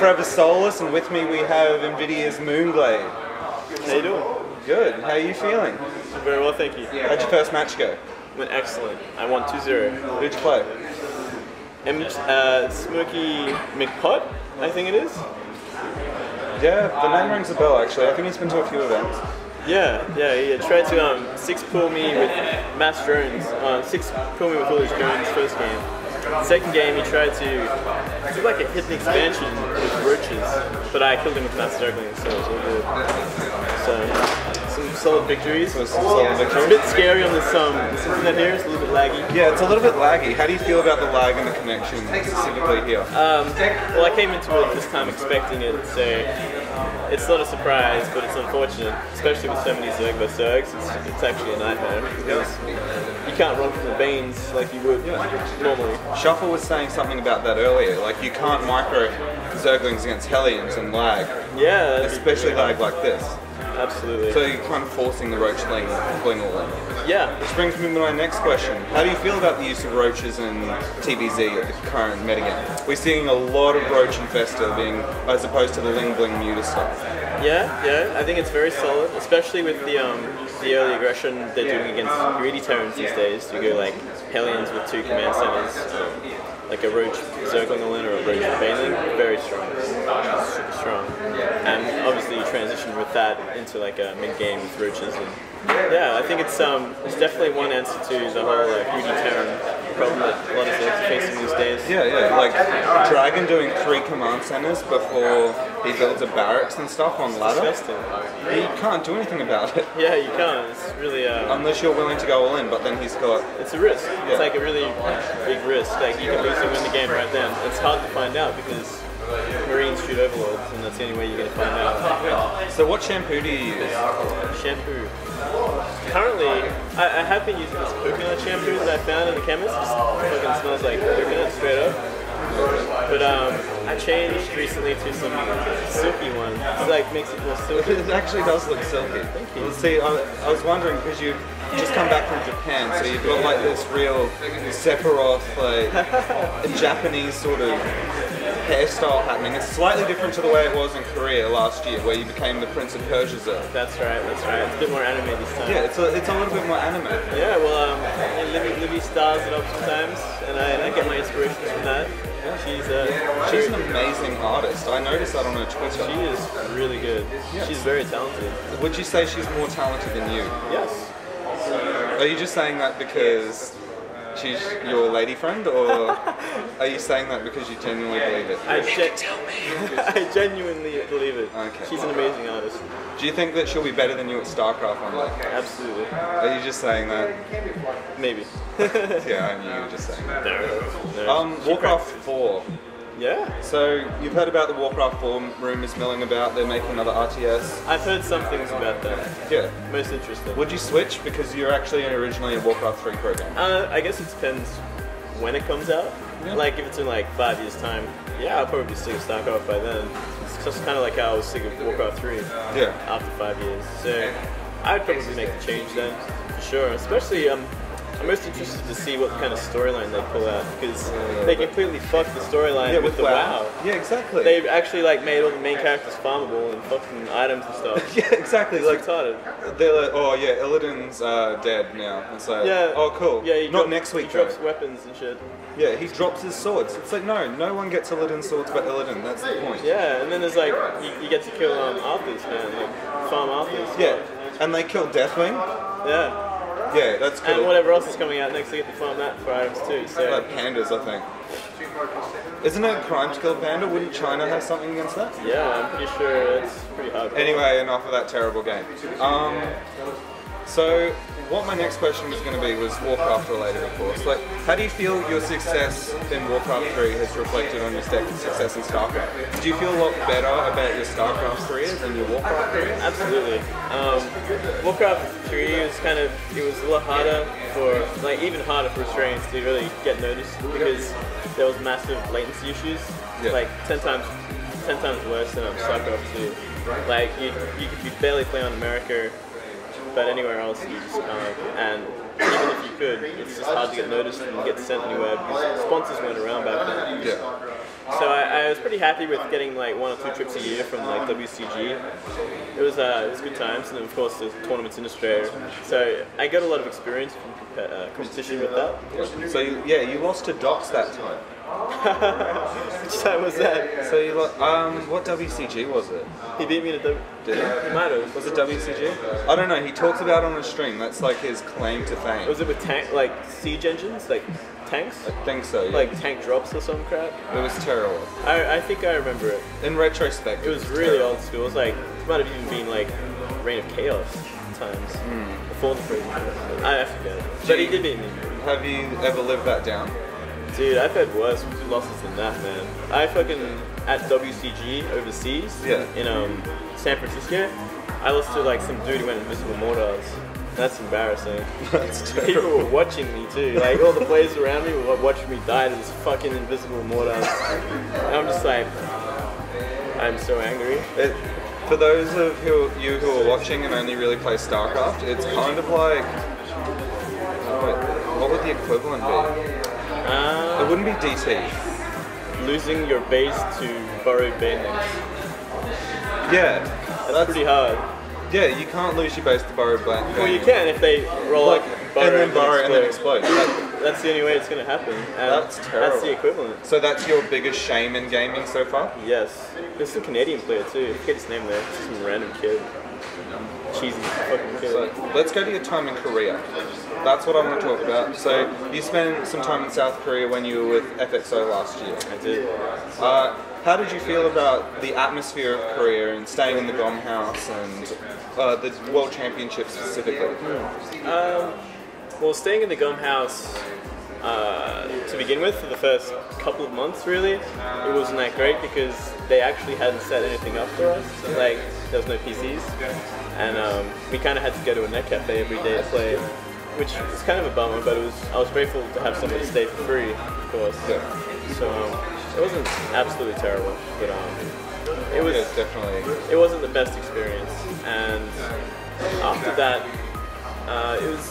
Forever Soulless, and with me we have NVIDIA's Moonglade. How you doing? Good. How are you feeling? Very well, thank you. How'd your first match go? Went excellent. I won 2-0. Who'd you play? Smokey McPot, I think it is. Yeah, the name rings a bell actually. I think he's been to a few events. Yeah. He tried to 6-pull me with Mass Drones. 6-pull me with all his drones first game. Second game, he tried to do like a hidden expansion with roaches, but I killed him with Mass Juggling, so it was all good. So, some solid victories. A bit scary on this internet here, it's a little bit laggy. Yeah, it's a little bit laggy. How do you feel about the lag in the connection specifically here? Well, I came into it this time expecting it, so it's not a surprise, but it's unfortunate, especially with so many Zerg vs Zergs. It's actually a nightmare because you can't run from the beans like you would normally. Shuffle was saying something about that earlier, like you can't micro Zerglings against Hellions and lag. Yeah. Especially lag like this. Absolutely. So you're kind of forcing the roach bling all in. Yeah. Which brings me to my next question. How do you feel about the use of roaches in TVZ at the current metagame? We're seeing a lot of roach infester being, as opposed to the ling bling muter stuff. Yeah. I think it's very solid, especially with the early aggression they're doing against greedy Terrans these days. You go like Hellions with 2 command centers, like a roach Zergling or a roach Baneling, very strong, super strong. And obviously you transition with that into like a mid-game with roaches. And yeah, I think it's definitely one answer to the whole greedy Terran problem that a lot of Zergs are facing these days. Yeah, like Dragon doing 3 command centers before he builds a barracks and stuff on ladder. Disgusting. You can't do anything about it. Yeah, you can't. It's really unless you're willing to go all in, but then he's got... It's a risk. Yeah. It's like a really big risk. Like you can lose and win the game right then. It's hard to find out because Marines shoot overlords, and that's the only way you're going to find out. So what shampoo do you use? Shampoo. Currently, I have been using this coconut shampoo that I found in the chemist. It fucking smells like coconut straight up. But I changed recently to some silky one. It like makes it more silky. It actually does look silky. Thank you. Well, see, I was wondering because you've just come back from Japan, so you've got like this real Sephiroth, like a Japanese sort of hairstyle happening. It's slightly different to the way it was in Korea last year, where you became the Prince of Persia Zerg. That's right. It's a bit more anime this time. Yeah, it's a little bit more anime. Yeah, well, Livy stars it up sometimes, and I get my inspirations from that. She's an amazing artist. I noticed that on her Twitter. She is really good. Yes. She's very talented. Would you say she's more talented than you? Yes. Are you just saying that because she's your lady friend, or are you saying that because you genuinely believe it? Tell me. I genuinely believe it. Okay. She's an amazing artist. Do you think that she'll be better than you at StarCraft Online? Absolutely. Are you just saying that? Maybe. Yeah, I knew you were just saying that. No. Warcraft 4. Yeah. So you've heard about the Warcraft 4 rumours milling about. They're making another RTS. I've heard some things about that. Yeah. Most interesting. Would you switch because you're actually originally a Warcraft 3 program? I guess it depends when it comes out. Yeah. Like if it's in like 5 years' time, yeah, I'll probably be sick of StarCraft by then. It's just kind of like how I was sick of Warcraft 3. Yeah. After 5 years, so I would probably make the change then, for sure. Especially I'm most interested to see what kind of storyline they pull out, because they completely fucked the storyline with the WoW. Yeah, exactly. They've actually like made all the main characters farmable and fucking items and stuff. Yeah, exactly. It's like retarded. They're like, oh yeah, Illidan's dead now. It's like, yeah. Oh cool. Yeah, not next week. He drops weapons and shit. Yeah, he drops his swords. It's like no one gets Illidan's swords but Illidan. That's the point. Yeah, and then there's like you get to kill Arthur's man, like farm Arthur's. Yeah, and they kill Deathwing. Yeah. Yeah, that's cool. And whatever else is coming out next, they get to farm that for items too. So. Like pandas, I think. Isn't it a crime to kill a panda? Wouldn't China have something against that? Yeah, I'm pretty sure it's pretty hard. Anyway, enough of that terrible game. So what my next question was going to be was Warcraft related, of course. Like, how do you feel your success in Warcraft 3 has reflected on your success in StarCraft? Do you feel a lot better about your StarCraft 3 than your Warcraft 3? Absolutely. Warcraft 3 was it was a lot harder even harder for Australians to really get noticed because there was massive latency issues, like 10 times worse than StarCraft 2. Like you barely play on America, but anywhere else you just can't. And even if you could, it's just hard to get noticed and get sent anywhere because sponsors weren't around back then. Yeah. So I was pretty happy with getting like 1 or 2 trips a year from like WCG. It was good times, and then of course there's tournaments in Australia. So I got a lot of experience from competition with that. So you lost to Docs that time. Which time was that? So you what WCG was it? He beat me to Did he? He might have. Was it WCG? I don't know. He talks about it on a stream. That's like his claim to fame. Was it with like siege engines, like tanks? I think so. Yeah. Like tank drops or some crap. It was terrible. I think I remember it. In retrospect, it was really terrible. Old school. It was like it might have even been like Reign of Chaos times before the freezing. I forget. But he did beat me. Have you ever lived that down? Dude, I've had worse losses than that, man. I fucking, at WCG overseas, in San Francisco, I lost to like some dude who went invisible mortars. That's embarrassing. That's terrible. People were watching me too. Like all the players around me were watching me die to this fucking invisible mortars. And I'm just like, I'm so angry. For those of you who are watching and only really play StarCraft, it's kind of like, what would the equivalent be? It wouldn't be DT. Losing your base to borrowed banelings. Yeah. That's pretty hard. Yeah, you can't lose your base to borrowed banelings. Well, you can if they roll like, up and then borrow and then explode. That's the only way it's going to happen. And that's terrible. That's the equivalent. So that's your biggest shame in gaming so far? Yes. There's a Canadian player too. I forget his name there. Just some random kid. Cheesy fucking kid. So let's go to your time in Korea. That's what I want to talk about. So you spent some time in South Korea when you were with FXO last year. I did. How did you feel about the atmosphere of Korea and staying in the GOM house and the World Championship specifically? Well, staying in the GOM house to begin with for the first couple of months, really, it wasn't that great because they actually hadn't set anything up for us. Like, there was no PCs, and we kind of had to go to a net cafe every day to play, which was kind of a bummer, but I was grateful to have somewhere to stay for free, of course. Yeah. So it wasn't absolutely terrible, but it was definitely. It wasn't the best experience, and after that,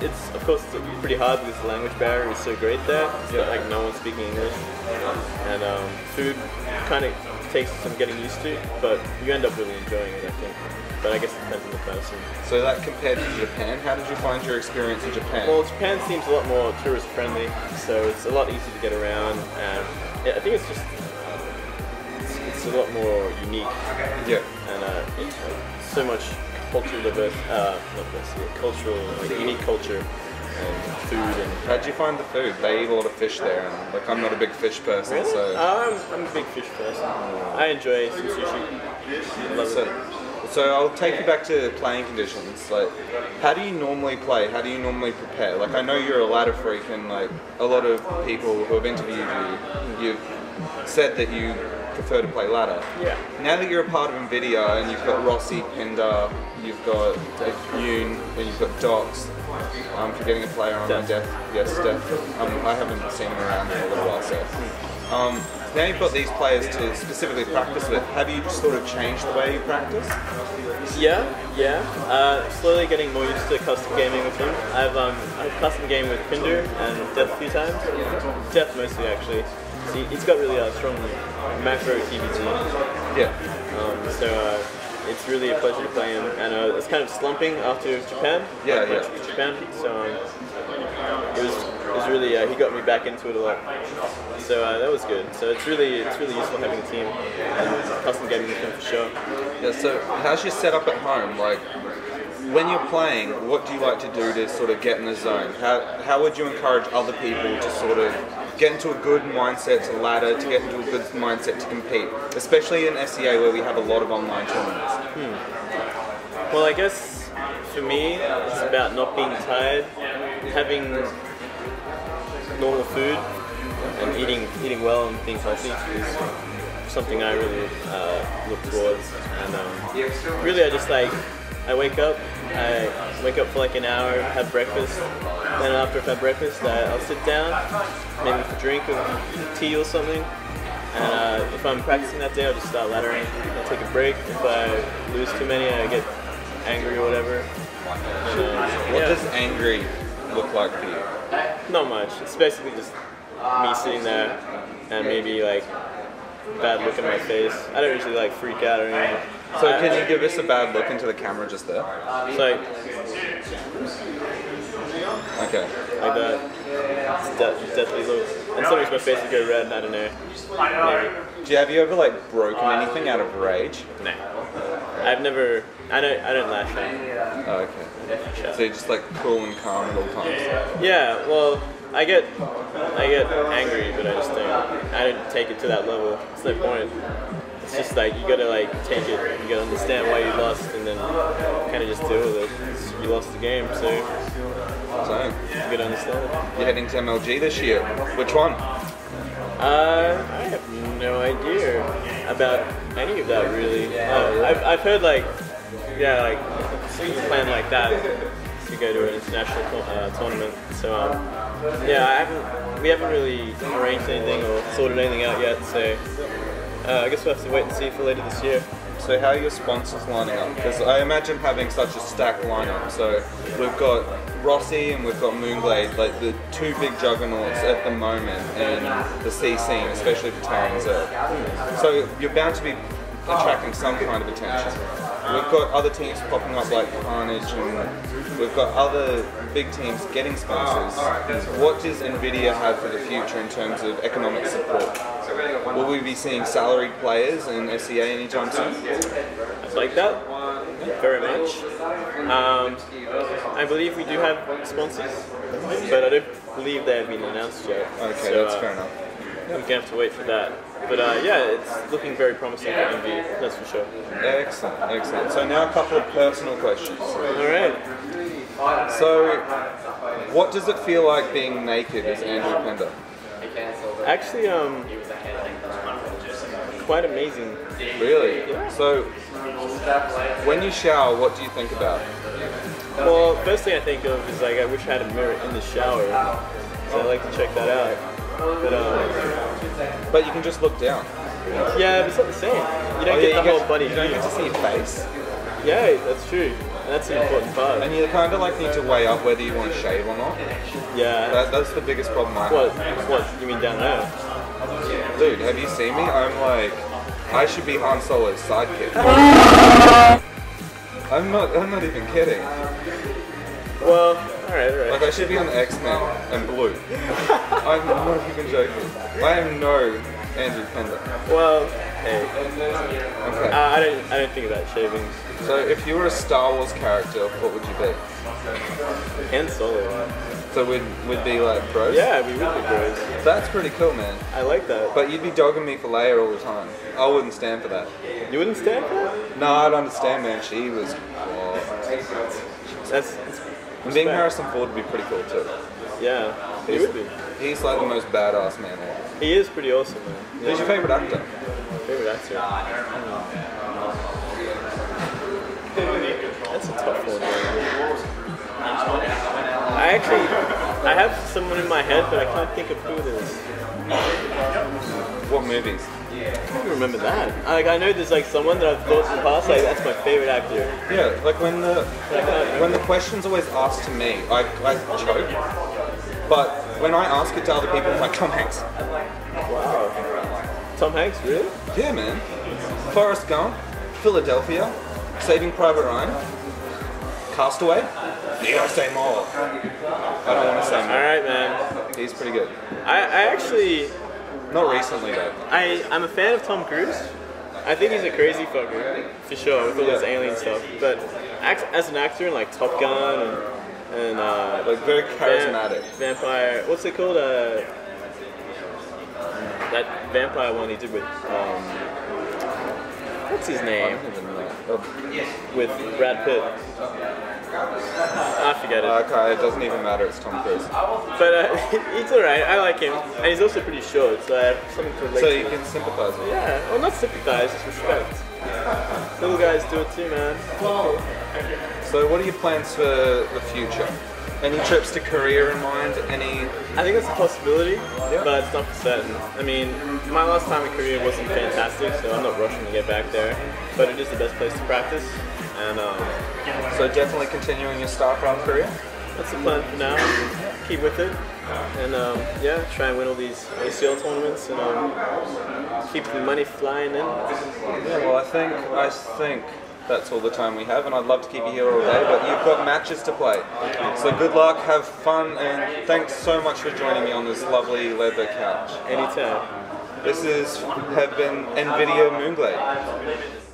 it's of course it's pretty hard because the language barrier is so great there. Like no one's speaking English, and food kind of takes some getting used to, but you end up really enjoying it, I think. But I guess it depends on the person. So that compared to Japan, how did you find your experience in Japan? Well, Japan seems a lot more tourist friendly, so it's a lot easier to get around, and I think it's just it's a lot more unique. Yeah. And it's so much cultural cultural, like unique culture and food. And how'd you find the food? They eat a lot of fish there, and like I'm not a big fish person, really? so I'm a big fish person. I enjoy some sushi. I love it. So I'll take you back to playing conditions. Like, how do you normally play? How do you normally prepare? Like, I know you're a ladder freak, and like a lot of people who have interviewed you, you've said that you prefer to play ladder. Yeah. Now that you're a part of NVIDIA and you've got Rossi, Pinder, you've got Yoon, and you've got Docs, for getting a player on Death. Yes, Death. I haven't seen him around in a little while, so. Now you've got these players to specifically practice with. Have you sort of changed the way you practice? Yeah. Slowly getting more used to custom gaming with them. I've custom game with Pinder and Death a few times. Death mostly, actually. He's got really strong macro TVT. Yeah. So it's really a pleasure to play him, and it's kind of slumping after Japan. Yeah. Japan. So it was really he got me back into it a lot. So that was good. So it's really useful having a team and custom gaming with them for sure. Yeah. So how's your setup at home? Like, when you're playing, what do you like to do to sort of get in the zone? How would you encourage other people to sort of get into a good mindset to ladder, to get into a good mindset to compete, especially in SEA where we have a lot of online tournaments? Well, I guess for me, it's about not being tired, having normal food, and eating well and being healthy is something I really look towards. And really, I wake up for like an hour, have breakfast, then after I've had breakfast, I'll sit down, maybe with a drink of tea or something, and if I'm practicing that day, I'll just start laddering. I'll take a break. If I lose too many, I get angry or whatever. And, what does angry look like for you? Not much. It's basically just me sitting there and maybe like bad look in my face. I don't usually like freak out or anything. So can you give us a bad look into the camera just there? So Okay. like that. It's deathly look. And sometimes my face would go red. I don't know. Maybe. Have you ever like broken anything out of rage? Nah. I've never. I don't lash out. Oh, okay. So you're just like cool and calm at all times. Yeah. Well, I get angry, but I don't take it to that level. It's no point. It's just like you gotta like take it. You gotta understand why you lost, and then kind of just deal with it. You lost the game, so you gotta understand it. You're heading to MLG this year. Which one? I have no idea about any of that really. I've heard like a plan like that to go to an international tournament. So we haven't really arranged anything or sorted anything out yet. So I guess we'll have to wait and see for later this year. So how are your sponsors lining up? Because I imagine having such a stacked lineup. So we've got Rossi and we've got Moonglade, like the two big juggernauts at the moment in the C scene, especially for Tower Zerg. So you're bound to be attracting some kind of attention. We've got other teams popping up like Carnage, and we've got other big teams getting sponsors. What does NVIDIA have for the future in terms of economic support? Will we be seeing salaried players in SEA anytime soon? I like that very much. I believe we do have sponsors, but I don't believe they have been announced yet. Okay, so, that's fair enough. We're going to have to wait for that. But yeah, it's looking very promising for MV, that's for sure. Excellent, excellent. So now a couple of personal questions. Alright. So, what does it feel like being naked as Andrew Pender? Actually, quite amazing. Really? Yeah. So, when you shower, what do you think about? Well, first thing I think of is like I wish I had a mirror in the shower, so I like to check that out. But you can just look down. Yeah, but it's not the same. You don't get the whole body. You don't get to see your face. Yeah, that's true. And that's an important part. And you kind of like need to weigh up whether you want to shave or not. Yeah. That's the biggest problem I have. What? You mean down there? Dude, have you seen me? I'm like, I should be Han Solo's sidekick. I'm not even kidding. Well, alright. Like I should be on X-Men and Blue. I'm not even joking. I am no Andrew Pender. Well, hey. Okay. I don't think about shaving. So if you were a Star Wars character, what would you be? Han Solo. So we'd be like bros? Yeah, we would be bros. That's pretty cool, man. I like that. But you'd be dogging me for Leia all the time. I wouldn't stand for that. You wouldn't stand for that? No, I'd understand, man. She was... That's and being Harrison Ford would be pretty cool too. Yeah, he would be. He's like the most badass man ever. He is pretty awesome, man. Yeah. Who's your favourite actor? Favorite actor? That's a tough one. I have someone in my head, but I can't think of who it is. What movies? I can't remember that. I know there's like someone that I've thought in the past, like that's my favorite actor. Yeah, like when the question's always asked to me, I choke. But when I ask it to other people, I'm like Tom Hanks. Wow. Tom Hanks, really? Yeah, man. Forrest Gump, Philadelphia, Saving Private Ryan, Castaway. You gotta say more. I don't want to say more. Alright, man. He's pretty good. I actually... Not recently, though. I'm a fan of Tom Cruise. I think he's a crazy fucker, for sure, with all this alien stuff. But as an actor in like Top Gun and like very charismatic. Vampire, what's it called? That vampire one he did with, what's his name? With Brad Pitt. I forget it. Okay, it doesn't even matter, it's Tom Cruise. But he's alright, I like him. And he's also pretty short, so I have something to relate to. So you can sympathise with him? Yeah, well not sympathise, just respect. Little guys do it too, man. So what are your plans for the future? Any trips to Korea in mind? I think that's a possibility, but it's not for certain. I mean, my last time in Korea wasn't fantastic, so I'm not rushing to get back there. But it is the best place to practice. And so definitely continuing your StarCraft career? That's the plan for now. keep with it, and yeah, try and win all these ACL tournaments and keep the money flying in. Yeah, well, I think that's all the time we have, and I'd love to keep you here all day, but you've got matches to play. So good luck, have fun, and thanks so much for joining me on this lovely leather couch. Anytime. This has been NVIDIA Moonglade.